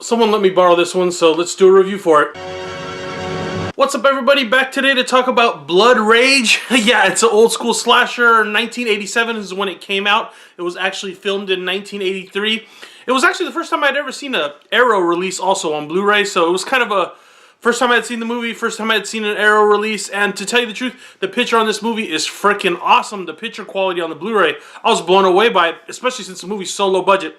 Someone let me borrow this one, so let's do a review for it. What's up, everybody? Back today to talk about Blood Rage. Yeah, it's an old school slasher. 1987 is when it came out. It was actually filmed in 1983. It was actually the first time I'd ever seen an Arrow release also on Blu-ray, so it was kind of a first time I had seen the movie, first time I had seen an Arrow release, and to tell you the truth, the picture on this movie is freaking awesome. The picture quality on the Blu-ray, I was blown away by it, especially since the movie's so low budget.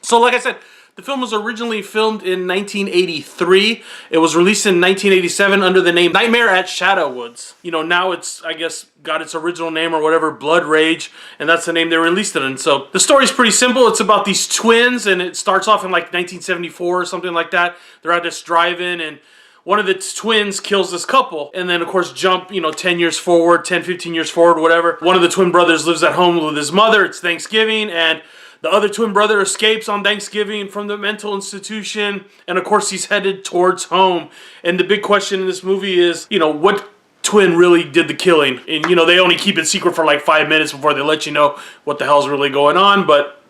So like I said, the film was originally filmed in 1983. It was released in 1987 under the name Nightmare at Shadowwoods. You know, now it's, I guess, got its original name or whatever, Blood Rage, and that's the name they released it in. So the story's pretty simple. It's about these twins, and it starts off in like 1974 or something like that. They're at this drive-in, and one of the twins kills this couple, and then of course jump, 10 years forward, 10, 15 years forward, whatever. One of the twin brothers lives at home with his mother. It's Thanksgiving, and the other twin brother escapes on Thanksgiving from the mental institution, and of course he's headed towards home. And the big question in this movie is, what twin really did the killing? And they only keep it secret for like 5 minutes before they let you know what the hell's really going on, but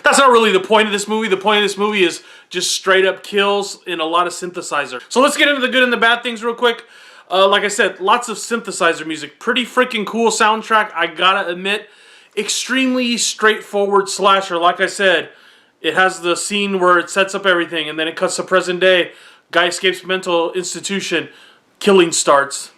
that's not really the point of this movie. The point of this movie is just straight up kills and a lot of synthesizer. So let's get into the good and the bad things real quick. Like I said, lots of synthesizer music. Pretty freaking cool soundtrack, I gotta admit. Extremely straightforward slasher. Like I said, it has the scene where it sets up everything and then it cuts to present day. Guy escapes mental institution. Killing starts.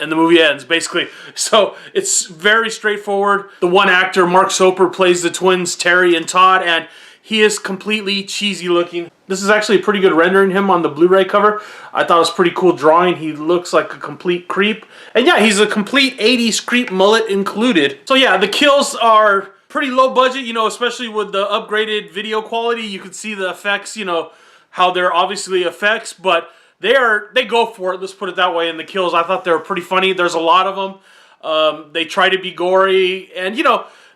And the movie ends, basically. So it's very straightforward. The one actor, Mark Soper, plays the twins, Terry and Todd, and he is completely cheesy looking. This is actually a pretty good rendering him on the Blu-ray cover. I thought it was pretty cool drawing. He looks like a complete creep. And yeah, he's a complete 80s creep, mullet included. So yeah, the kills are pretty low budget, especially with the upgraded video quality. You can see the effects, how they're obviously effects, but they go for it, let's put it that way. And the kills, I thought they were pretty funny. There's a lot of them. They try to be gory, and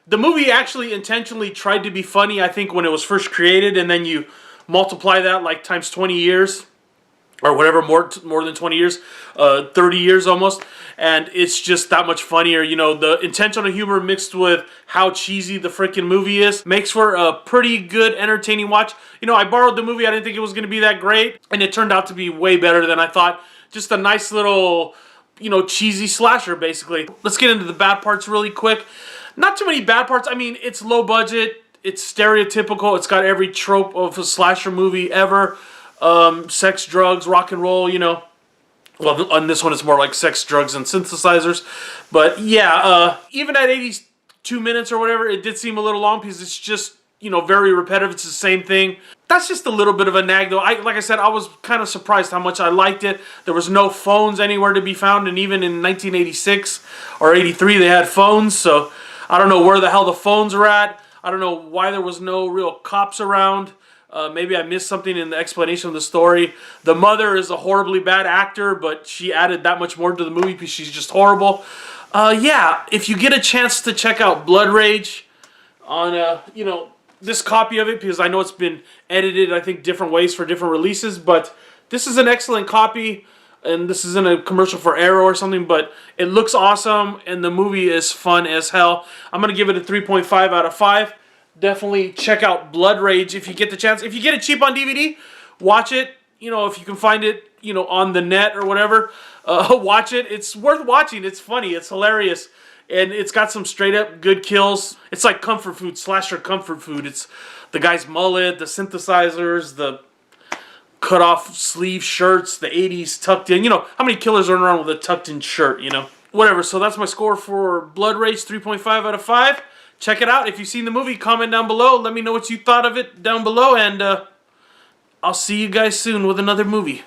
the movie actually intentionally tried to be funny, I think, when it was first created, and then you multiply that like times 20 years, or whatever, more than 20 years, 30 years almost, and it's just that much funnier. The intentional humor mixed with how cheesy the freaking movie is makes for a pretty good, entertaining watch. I borrowed the movie. I didn't think it was going to be that great, and it turned out to be way better than I thought. Just a nice little, cheesy slasher, basically. Let's get into the bad parts really quick. Not too many bad parts. I mean, it's low budget. It's stereotypical. It's got every trope of a slasher movie ever. Sex, drugs, rock and roll, Well, on this one it's more like sex, drugs, and synthesizers. But yeah, even at 82 minutes or whatever, it did seem a little long because it's just, very repetitive. It's the same thing. That's just a little bit of a nag, though. Like I said, I was kind of surprised how much I liked it. There was no phones anywhere to be found, and even in 1986 or 83, they had phones, so I don't know where the hell the phones were at. I don't know why there was no real cops around. Maybe I missed something in the explanation of the story. The mother is a horribly bad actor, but she added that much more to the movie because she's just horrible. Yeah, if you get a chance to check out Blood Rage on, this copy of it, because I know it's been edited, I think, different ways for different releases, but this is an excellent copy, and this isn't a commercial for Arrow or something, but it looks awesome, and the movie is fun as hell. I'm going to give it a 3.5 out of 5. Definitely check out Blood Rage if you get the chance. If you get it cheap on DVD, watch it. If you can find it, on the net or whatever, watch it. It's worth watching. It's funny. It's hilarious. And it's got some straight up good kills. It's like comfort food, slasher comfort food. It's the guy's mullet, the synthesizers, the cut off sleeve shirts, the 80s tucked in. How many killers run around with a tucked in shirt, Whatever. So that's my score for Blood Rage, 3.5 out of 5. Check it out. If you've seen the movie, comment down below. Let me know what you thought of it down below, and I'll see you guys soon with another movie.